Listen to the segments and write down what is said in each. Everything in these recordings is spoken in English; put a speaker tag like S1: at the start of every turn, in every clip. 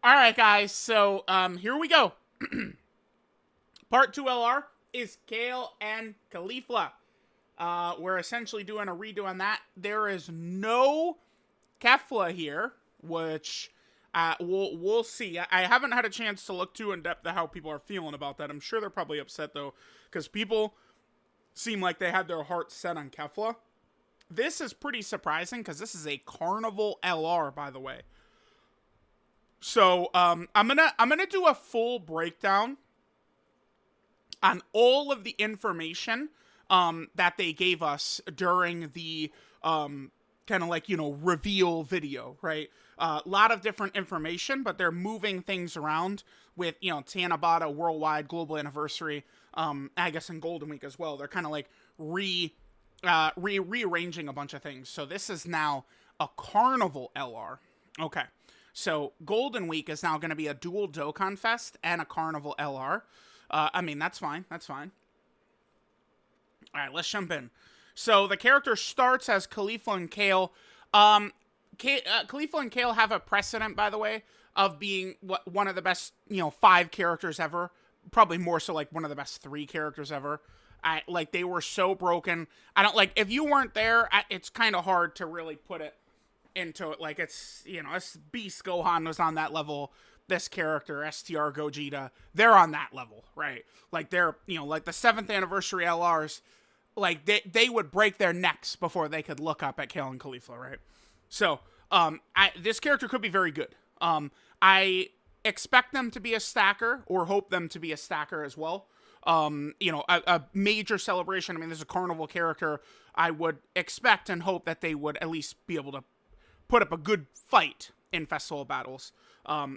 S1: All right, guys. So here we go. Part 2 LR is Kale and KALIFLA. We're essentially doing a redo on that. There is no Kefla here, which we'll see. I haven't had a chance to look too in depth at how people are feeling about that. I'm sure they're probably upset though, because people seem like they had their hearts set on Kefla. This is pretty surprising because this is a Carnival LR, by the way. So I'm gonna do a full breakdown on all of the information that they gave us during the kind of like, reveal video, right? A lot of different information, but they're moving things around with, Tanabata Worldwide Global Anniversary, I guess in Golden Week as well. They're kind of like rearranging a bunch of things. So this is now a Carnival LR. Okay. So Golden Week is now going to be a dual Dokkan Fest and a Carnival LR. I mean, that's fine. That's fine. All right, let's jump in. So the character starts as KALIFLA and Kale. KALIFLA and Kale have a precedent, by the way, of being one of the best, 5 characters ever. Probably more so like one of the best 3 characters ever. They were so broken. I don't like, if you weren't there, it's kind of hard to really put it into it. Like, it's, it's Beast Gohan was on that level. This character, STR Gogeta, they're on that level, right? Like, they're, like the 7th anniversary LRs, like, they would break their necks before they could look up at Kale and KALIFLA, right? So, this character could be very good. I expect them to be a stacker, or hope them to be a stacker as well. A major celebration. I mean, this is a Carnival character. I would expect and hope that they would at least be able to put up a good fight in festival battles.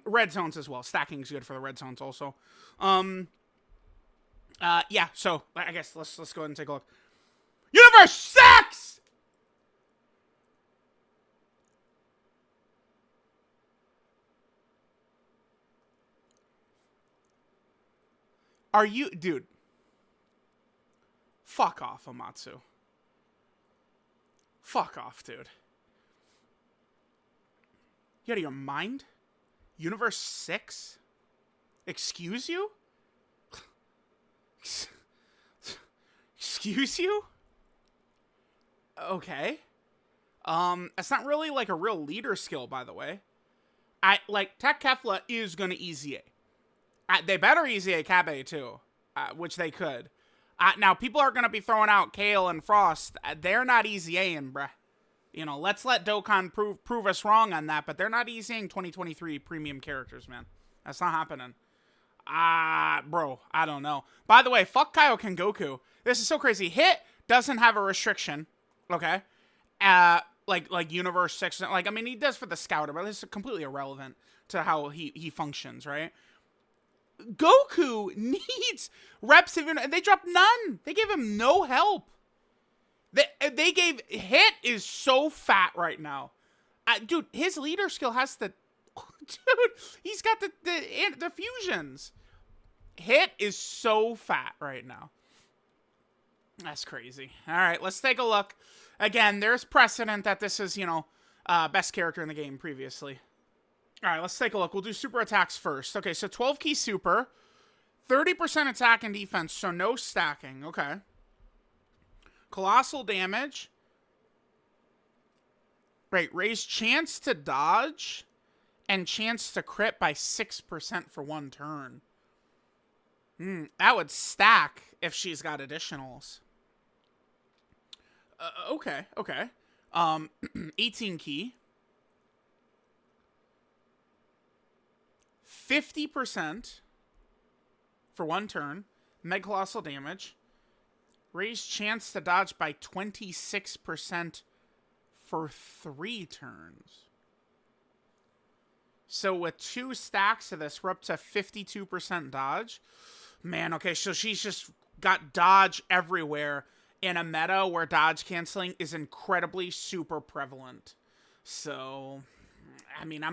S1: Red zones as well. Stacking is good for the red zones also. Yeah, so I guess let's go ahead and take a look. Universe 6! Are you, dude? Fuck off, Amatsu. Fuck off, dude. You out of your mind? Universe 6? Excuse you? Excuse you? Okay. It's not really like a real leader skill, by the way. Tech Kefla is gonna EZA. They better EZA Kabe too, which they could. Now, people are gonna be throwing out Kale and Frost. They're not EZAing, bruh. Let's let Dokkan prove us wrong on that, but they're not EZAing 2023 premium characters, man. That's not happening. Bro, I don't know. By the way, fuck Kaioken Goku. This is so crazy. Hit doesn't have a restriction, okay? Like Universe 6, I mean, he does for the Scouter, but this is completely irrelevant to how he functions, right? Goku needs reps, and they dropped none. They gave him no help. They gave, Hit is so fat right now. Dude, his leader skill has the, dude, he's got the fusions. Hit is so fat right now. That's crazy. All right, let's take a look. Again, there's precedent that this is, best character in the game previously. All right, let's take a look. We'll do super attacks first. Okay, so 12 key super, 30% attack and defense, so no stacking. Okay. Colossal damage. Right, raise chance to dodge and chance to crit by 6% for 1 turn. That would stack if she's got additionals. Okay. 18 key. 50% for 1 turn. Mega colossal damage. Raise chance to dodge by 26% for 3 turns. So with 2 stacks of this, we're up to 52% dodge. Man, okay, so she's just got dodge everywhere in a meta where dodge canceling is incredibly super prevalent. So, I mean,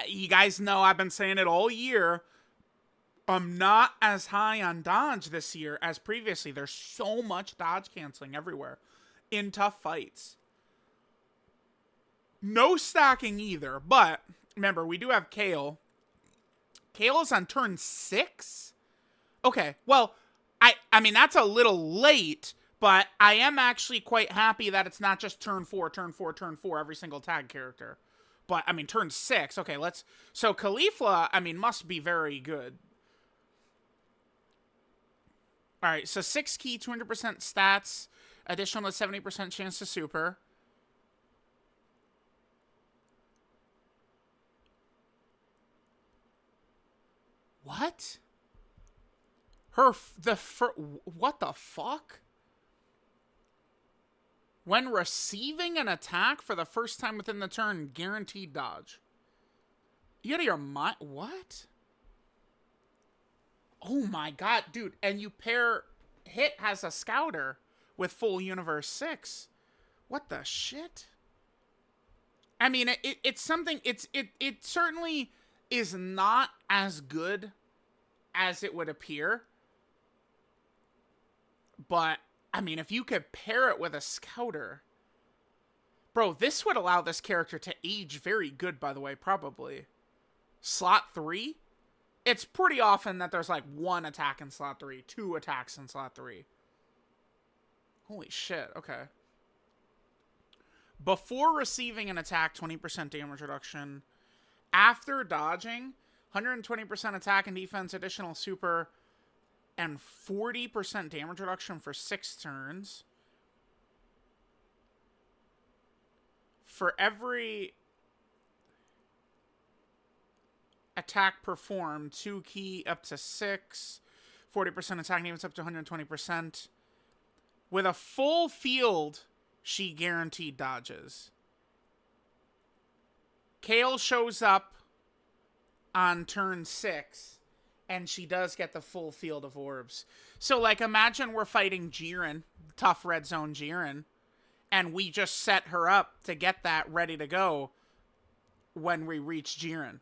S1: you guys know I've been saying it all year. I'm not as high on dodge this year as previously. There's so much dodge canceling everywhere in tough fights. No stacking either, but remember, we do have Kale, KO is on turn 6? Okay, well, I mean, that's a little late, but I am actually quite happy that it's not just turn 4, turn 4, turn 4, every single tag character. But, I mean, turn 6. Okay, let's... So, KALIFLA, I mean, must be very good. Alright, so 6 key, 200% stats, additional to 70% chance to super. What? What the fuck? When receiving an attack for the first time within the turn, guaranteed dodge. You out of your mind? What? Oh my god, dude. And you pair... Hit has a scouter with full universe 6. What the shit? I mean, it's something... It certainly is not as good as it would appear. But, I mean, if you could pair it with a scouter... Bro, this would allow this character to age very good, by the way, probably. Slot 3? It's pretty often that there's like 1 attack in slot 3, 2 attacks in slot 3. Holy shit, okay. Before receiving an attack, 20% damage reduction. After dodging, 120% attack and defense, additional super, and 40% damage reduction for 6 turns. For every attack performed, 2 key up to 6, 40% attack and defense up to 120%. With a full field, she guaranteed dodges. Kale shows up on turn 6, and she does get the full field of orbs. So, like, imagine we're fighting Jiren, tough red zone Jiren, and we just set her up to get that ready to go when we reach Jiren.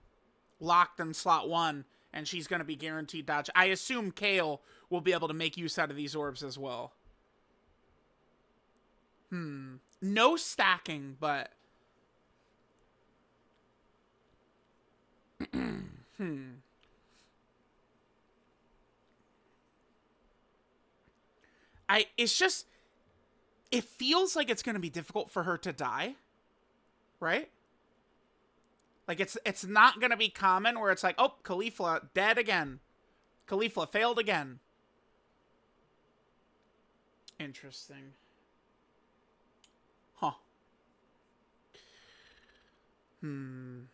S1: Locked in slot 1, and she's going to be guaranteed dodge. I assume Kale will be able to make use out of these orbs as well. No stacking, but... It's just... It feels like it's going to be difficult for her to die. Right? Like, it's not going to be common where it's like, oh, KALIFLA dead again. KALIFLA failed again. Interesting. Huh. The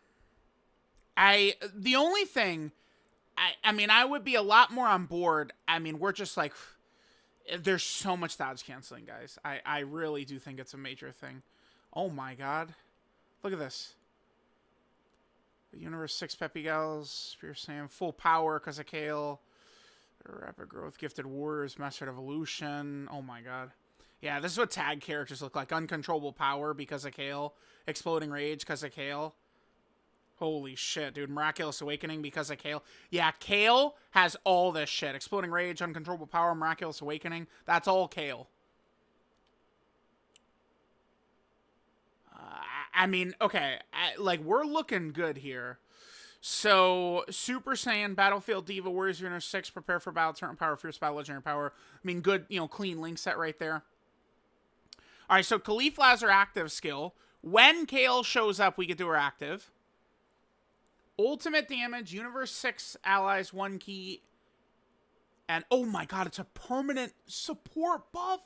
S1: only thing, I mean, I would be a lot more on board. I mean, we're just like, there's so much dodge canceling, guys. I really do think it's a major thing. Oh my god. Look at this. Universe 6 Peppy Gals, Spear Sam, full power because of Kale. Rapid growth, gifted warriors, mastered evolution. Oh my god. Yeah, this is what tag characters look like. Uncontrollable power because of Kale. Exploding rage because of Kale. Holy shit, dude. Miraculous awakening because of Kale. Yeah, Kale has all this shit. Exploding rage, uncontrollable power, miraculous awakening. That's all Kale. I mean, okay, like, we're looking good here. So, Super Saiyan, Battlefield Diva, Warriors Universe 6, prepare for battle, turn power, fierce battle, legendary power. I mean, good, you know, clean link set right there. Alright, so KALIFLA has her active skill. When Kale shows up, we get to her active. Ultimate damage, Universe 6 allies, 1 key. And, oh my god, it's a permanent support buff?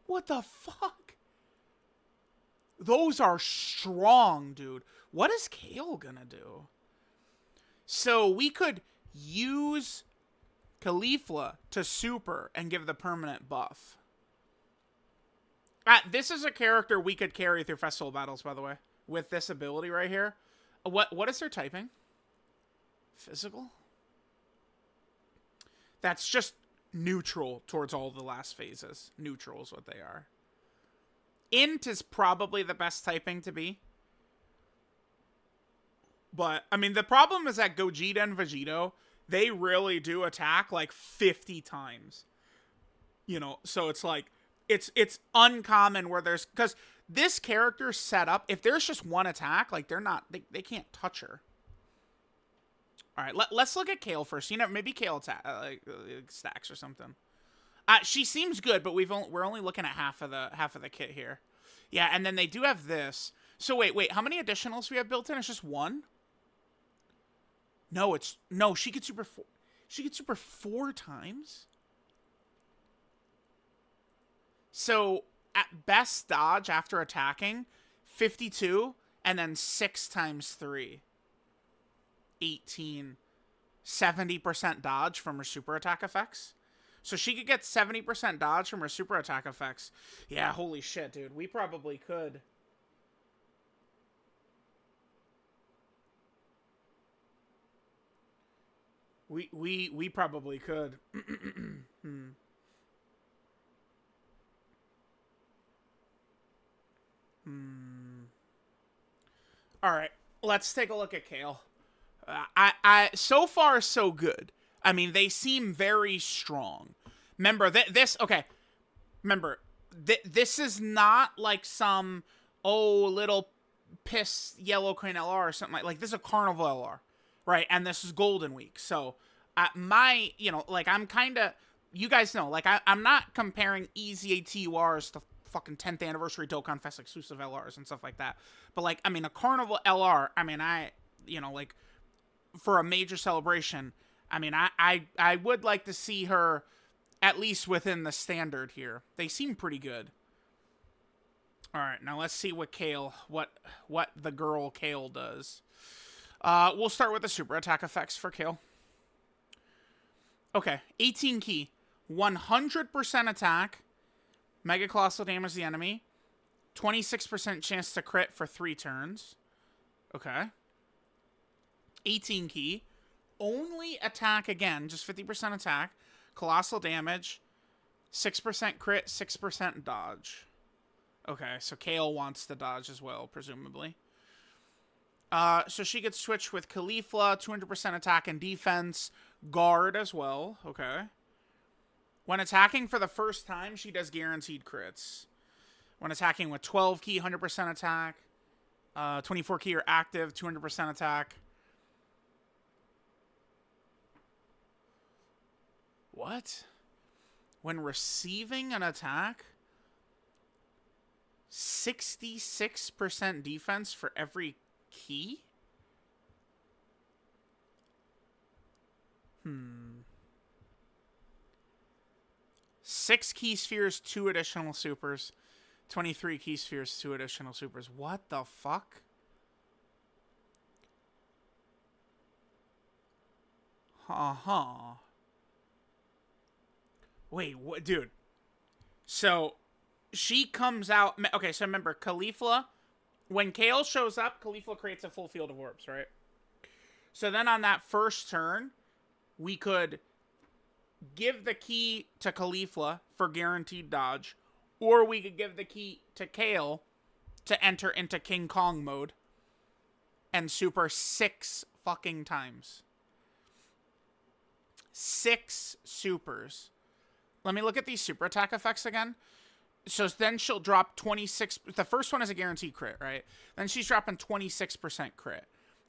S1: What the fuck? Those are strong, dude. What is Kale gonna do? So we could use KALIFLA to super and give the permanent buff. This is a character we could carry through festival battles, by the way, with this ability right here. What is their typing? Physical? That's just neutral towards all the last phases. Neutral is what they are. Int is probably the best typing to be. But, I mean, the problem is that Gogeta and Vegito, they really do attack like 50 times. You know, so it's like, it's uncommon where there's, because this character's set up, if there's just one attack, like, they're not, they can't touch her. All right, let's look at Kale first. You know, maybe Kale stacks or something. She seems good, but we're only looking at half of the kit here. Yeah, and then they do have this. So wait, how many additionals we have built in? It's just one? No, she gets super she gets super 4 times. So at best dodge after attacking, 52, and then 6 times 3. 18. 70% dodge from her super attack effects. So she could get 70% dodge from her super attack effects. Yeah, holy shit, dude. We probably could. We probably could. All right, let's take a look at Kale. So far so good. I mean, they seem very strong. Remember okay. Remember, this is not like some little piss yellow crane LR or something like this is a Carnival LR, right? And this is Golden Week, so I'm kind of, you guys know, like I'm not comparing easy ATURs to fucking 10th anniversary Dokkan Fest exclusive LRs and stuff like that, but like I mean a Carnival LR, I mean like for a major celebration, I mean I would like to see her at least within the standard here. They seem pretty good. All right, now let's see what Kale, what the girl Kale does. We'll start with the super attack effects for Kale. Okay, 18 key, 100% attack, mega colossal damage to the enemy, 26% chance to crit for 3 turns. Okay. 18 key, only attack again, just 50% attack, colossal damage, 6% crit, 6% dodge. Okay, so Kale wants to dodge as well, presumably. So she gets switched with KALIFLA, 200% attack and defense, guard as well. Okay. When attacking for the first time, she does guaranteed crits. When attacking with 12 key, 100% attack, 24 key or active, 200% attack. What? When receiving an attack, 66% defense for every key? 6 key spheres, 2 additional supers. 23 key spheres, 2 additional supers. What the fuck? Wait, what, dude? So she comes out. Okay, so remember, KALIFLA, when Kale shows up, KALIFLA creates a full field of orbs, right? So then on that first turn, we could give the key to KALIFLA for guaranteed dodge, or we could give the key to Kale to enter into King Kong mode and super 6 fucking times. 6 supers. Let me look at these super attack effects again. So then she'll drop 26. The first one is a guaranteed crit, right? Then she's dropping 26% crit.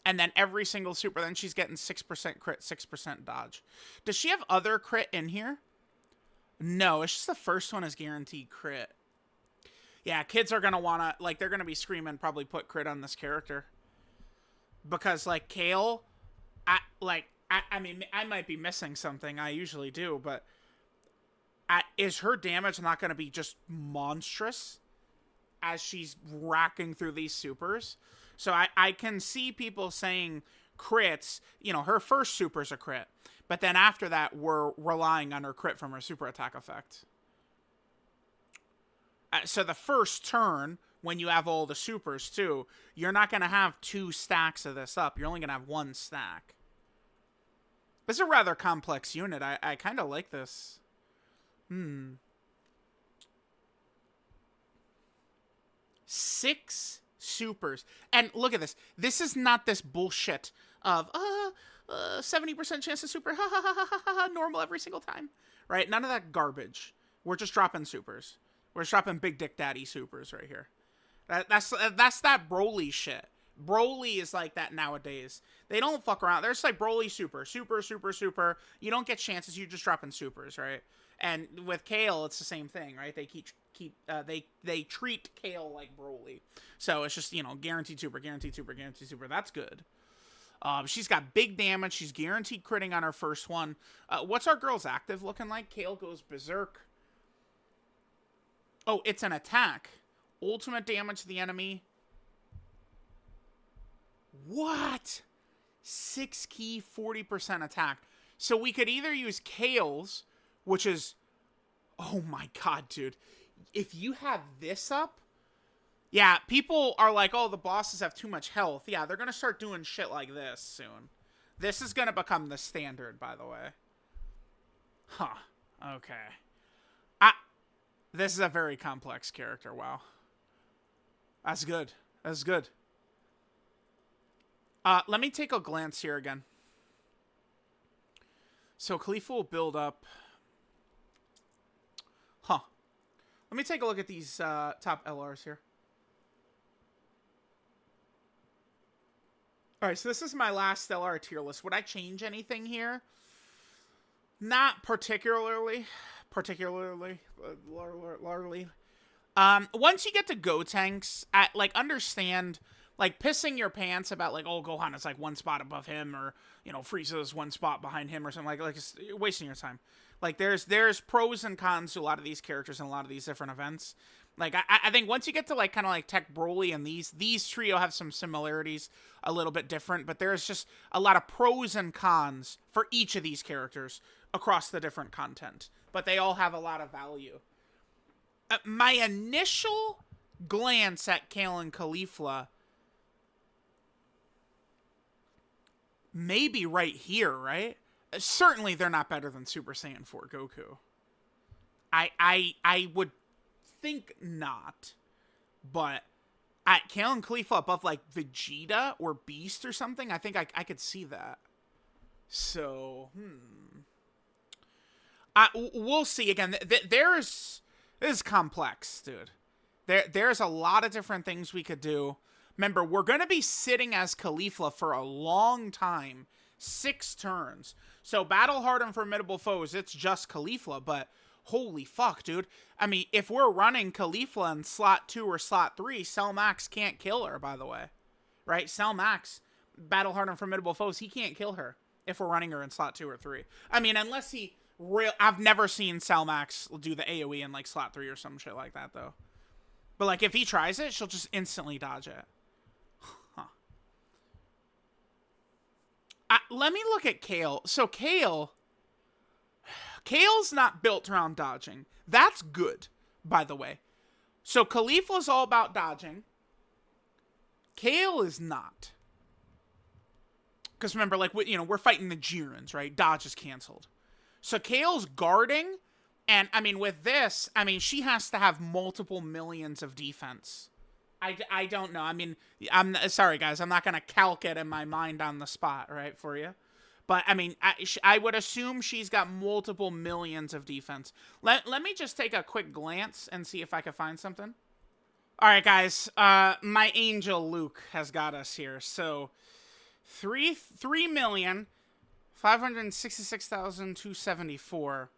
S1: And then every single super, then she's getting 6% crit, 6% dodge. Does she have other crit in here? No, it's just the first one is guaranteed crit. Yeah, kids are going to want to, like, they're going to be screaming, probably put crit on this character. Because, like, Kale, I mean, I might be missing something. I usually do, but is her damage not going to be just monstrous as she's racking through these supers? So I can see people saying crits, you know, her first super's a crit. But then after that, we're relying on her crit from her super attack effect. So the first turn, when you have all the supers too, you're not going to have 2 stacks of this up. You're only going to have 1 stack. This is a rather complex unit. I kind of like this. 6 supers. And look at this. This is not this bullshit of 70% chance to super, normal every single time. Right? None of that garbage. We're just dropping supers. We're just dropping Big Dick Daddy supers right here. That's that Broly shit. Broly is like that nowadays. They don't fuck around. There's like Broly super, super, super, super. You don't get chances. You just drop in supers, right? And with Kale, it's the same thing, right? They they treat Kale like Broly, so it's just, you know, guaranteed super, guaranteed super, guaranteed super. That's good. She's got big damage. She's guaranteed critting on her first one. What's our girl's active looking like? Kale goes berserk. Oh, it's an attack. Ultimate damage to the enemy. What? 6 key, 40% attack. So we could either use Kale's, which is... Oh my god, dude. If you have this up... Yeah, people are like, oh, the bosses have too much health. Yeah, they're going to start doing shit like this soon. This is going to become the standard, by the way. Huh. Okay. This is a very complex character, wow. That's good. That's good. Let me take a glance here again. So KALIFLA will build up. Huh. Let me take a look at these top LRs here. Alright, so this is my last LR tier list. Would I change anything here? Not particularly. Once you get to Gotenks, like, understand, like, pissing your pants about, like, oh, Gohan is, like, one spot above him, or, you know, Frieza is one spot behind him, or something, like it's wasting your time. Like, there's pros and cons to a lot of these characters and a lot of these different events. Like, I think once you get to, like, kind of like Tech Broly and these trio have some similarities, a little bit different, but there's just a lot of pros and cons for each of these characters across the different content. But they all have a lot of value. My initial glance at Kale and KALIFLA maybe right here, right? Certainly they're not better than Super Saiyan 4 Goku. I would think not. But at Kale and KALIFLA above, like, Vegeta or Beast or something, I think I could see that. So, we'll see. Again, this is complex, dude. There's a lot of different things we could do. Remember, we're going to be sitting as KALIFLA for a long time. 6 turns. So, battle hard and formidable foes, it's just KALIFLA, but holy fuck, dude. I mean, if we're running KALIFLA in slot 2 or slot 3, Cell Max can't kill her, by the way. Right? Cell Max, battle hard and formidable foes, he can't kill her if we're running her in slot 2 or 3. I mean, unless he... I've never seen Cell Max do the AoE in, like, slot 3 or some shit like that, though. But, like, if he tries it, she'll just instantly dodge it. Huh. Let me look at Kale. So, Kale's not built around dodging. That's good, by the way. So, KALIFLA's all about dodging. Kale is not. Because remember, like, we're fighting the Jirans, right? Dodge is canceled. So Kale's guarding, and, I mean, with this, I mean, she has to have multiple millions of defense. I don't know. I mean, I'm sorry, guys. I'm not going to calc it in my mind on the spot, right, for you. But, I mean, I would assume she's got multiple millions of defense. Let me just take a quick glance and see if I can find something. All right, guys. My angel Luke has got us here. So, 3,566,274.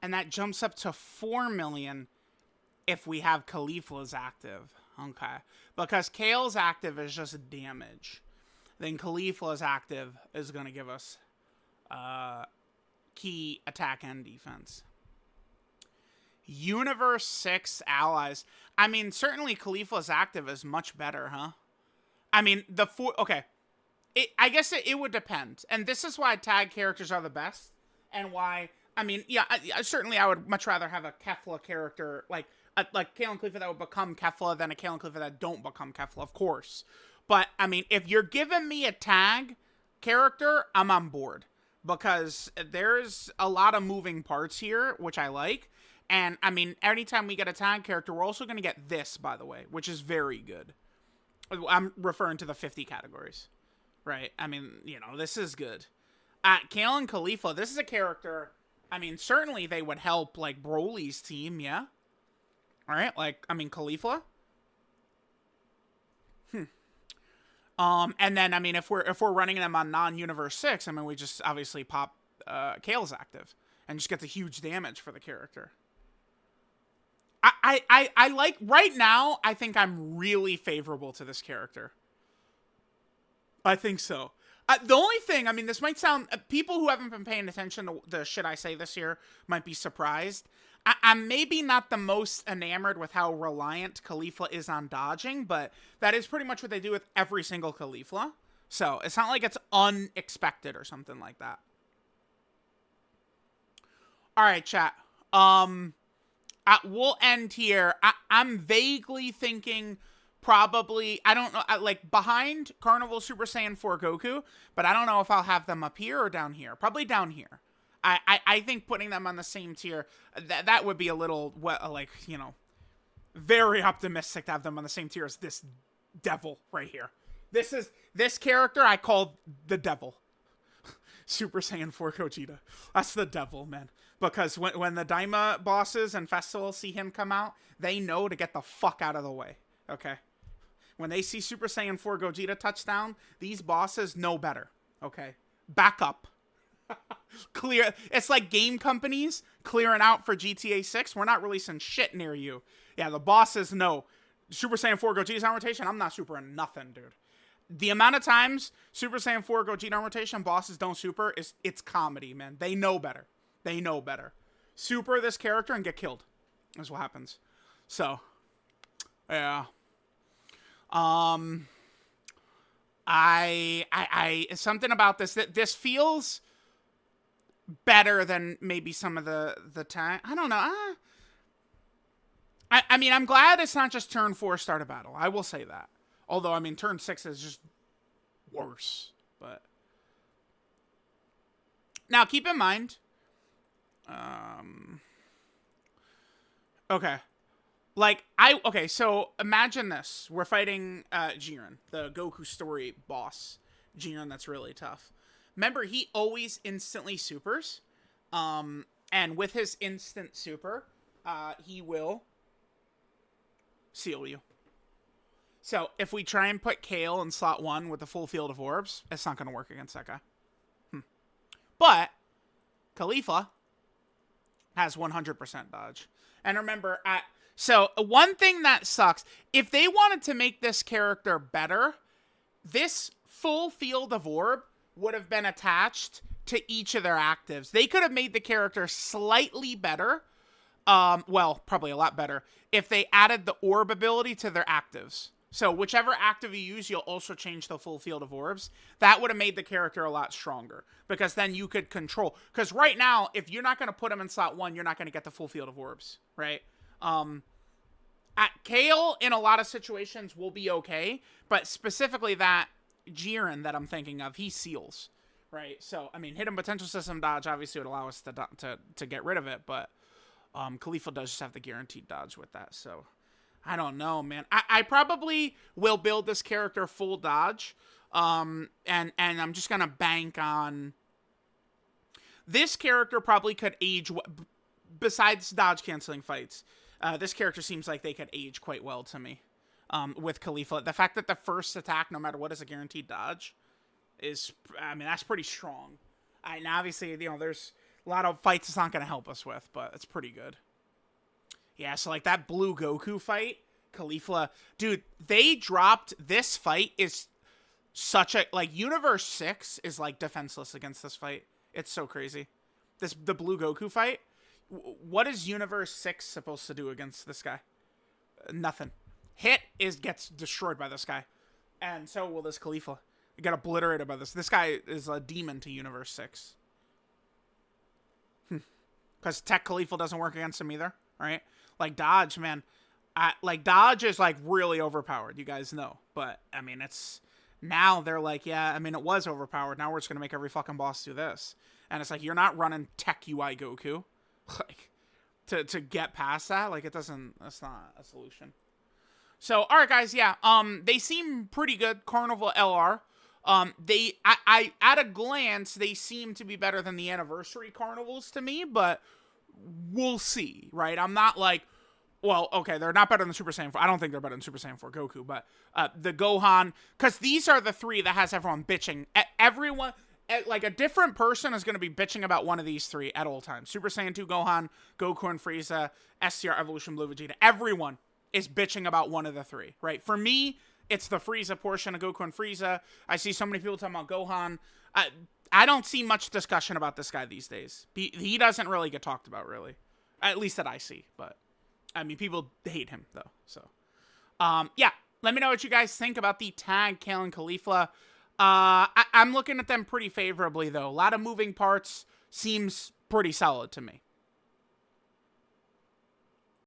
S1: And that jumps up to 4 million if we have KALIFLA's active. Okay. Because Kale's active is just damage. Then KALIFLA's active is going to give us key attack and defense. Universe 6 allies. I mean, certainly KALIFLA's active is much better, huh? I mean, okay. I guess it would depend. And this is why tag characters are the best. And why, I mean, yeah, certainly I would much rather have a Kefla character, like Kale and KALIFLA that would become Kefla than a Kale and KALIFLA that don't become Kefla, of course. But, I mean, if you're giving me a tag character, I'm on board. Because there's a lot of moving parts here, which I like. And, I mean, anytime we get a tag character, we're also going to get this, by the way, which is very good. I'm referring to the 50 categories. Right? I mean, this is good. Kale and KALIFLA, this is a character, I mean, certainly they would help, like, Broly's team, yeah? Alright, like, I mean, KALIFLA? And then, I mean, if we're running them on non-Universe 6, I mean, we just obviously pop Kale's active and just get the huge damage for the character. I like, right now, I think I'm really favorable to this character. I think so. The only thing, I mean, this might sound, people who haven't been paying attention to the shit I say this year might be surprised. I'm maybe not the most enamored with how reliant Caulifla is on dodging, but that is pretty much what they do with every single Caulifla. So it's not like it's unexpected or something like that. All right, chat. We'll end here. I'm vaguely thinking probably, I don't know, like behind Carnival Super Saiyan 4 Goku, but I don't know if I'll have them up here or down here. Probably down here. I think putting them on the same tier, that would be a little, like, you know, very optimistic to have them on the same tier as this devil right here. This character I call the devil. Super Saiyan 4 Gogeta. That's the devil, man. Because when the Daima bosses and festivals see him come out, they know to get the fuck out of the way. Okay? When they see Super Saiyan 4 Gogeta touchdown, these bosses know better. Okay? Back up. Clear. It's like game companies clearing out for GTA 6. We're not releasing shit near you. Yeah, the bosses know. Super Saiyan 4 Gogeta's on rotation, I'm not supering nothing, dude. The amount of times Super Saiyan 4 Gogeta on rotation, bosses don't super, it's comedy, man. They know better. They know better. Super this character and get killed. That's what happens. So, yeah. Something about this, that this feels better than maybe some of the time. I don't know. I mean, I'm glad it's not just turn 4 start a battle. I will say that. Although, I mean, turn 6 is just worse. But now, keep in mind. Okay. Like, okay, so imagine this. We're fighting Jiren, the Goku story boss. Jiren, that's really tough. Remember, he always instantly supers. And with his instant super, he will seal you. So, if we try and put Kale in slot 1 with the full field of orbs, it's not going to work against that guy. But, Caulifla has 100% dodge. And remember, so one thing that sucks, if they wanted to make this character better, this full field of orb would have been attached to each of their actives. They could have made the character slightly better, well, probably a lot better, if they added the orb ability to their actives. So whichever active you use, you'll also change the full field of orbs. That would have made the character a lot stronger. Because then you could control. Because right now, if you're not going to put him in slot 1, you're not going to get the full field of orbs. Right? Kale, in a lot of situations, will be okay. But specifically that Jiren that I'm thinking of, he seals. Right? So, I mean, hidden potential system dodge obviously would allow us to get rid of it. But Caulifla does just have the guaranteed dodge with that. So, I don't know, man. I probably will build this character full dodge. And I'm just going to bank on... This character probably could age... Besides dodge-canceling fights, this character seems like they could age quite well to me. With Caulifla. The fact that the first attack, no matter what, is a guaranteed dodge is... I mean, that's pretty strong. And obviously, you know, there's a lot of fights it's not going to help us with, but it's pretty good. Yeah, so like that Blue Goku fight, Caulifla, dude, they dropped this fight is such a, like, Universe 6 is like defenseless against this fight. It's so crazy. The Blue Goku fight, what is Universe 6 supposed to do against this guy? Nothing. Hit gets destroyed by this guy. And so will this Caulifla. You get obliterated by this. This guy is a demon to Universe 6. Because Tech Caulifla doesn't work against him either, right? Like, dodge, man. Like, dodge is, like, really overpowered. You guys know. But, I mean, it's... Now they're like, yeah, I mean, it was overpowered. Now we're just going to make every fucking boss do this. And it's like, you're not running Tech UI Goku. Like, to get past that, like, it doesn't... That's not a solution. So, alright, guys, yeah. They seem pretty good. Carnival LR. I at a glance, they seem to be better than the anniversary carnivals to me, but... We'll see, right? I'm not like, Well, okay, they're not better than Super Saiyan 4. I don't think they're better than Super Saiyan 4 Goku, but the Gohan, because these are the three that has everyone bitching. Everyone, like a different person is going to be bitching about one of these three at all times. Super Saiyan 2 Gohan, Goku and Frieza, SCR Evolution Blue Vegeta. Everyone is bitching about one of the three, right? For me, it's the Frieza portion of Goku and Frieza. I see so many people talking about Gohan. I don't see much discussion about this guy these days. He doesn't really get talked about, really. At least that I see, but... I mean, people hate him, though, so. Yeah, let me know what you guys think about the tag KALE and KALIFLA. I'm looking at them pretty favorably, though. A lot of moving parts. Seems pretty solid to me.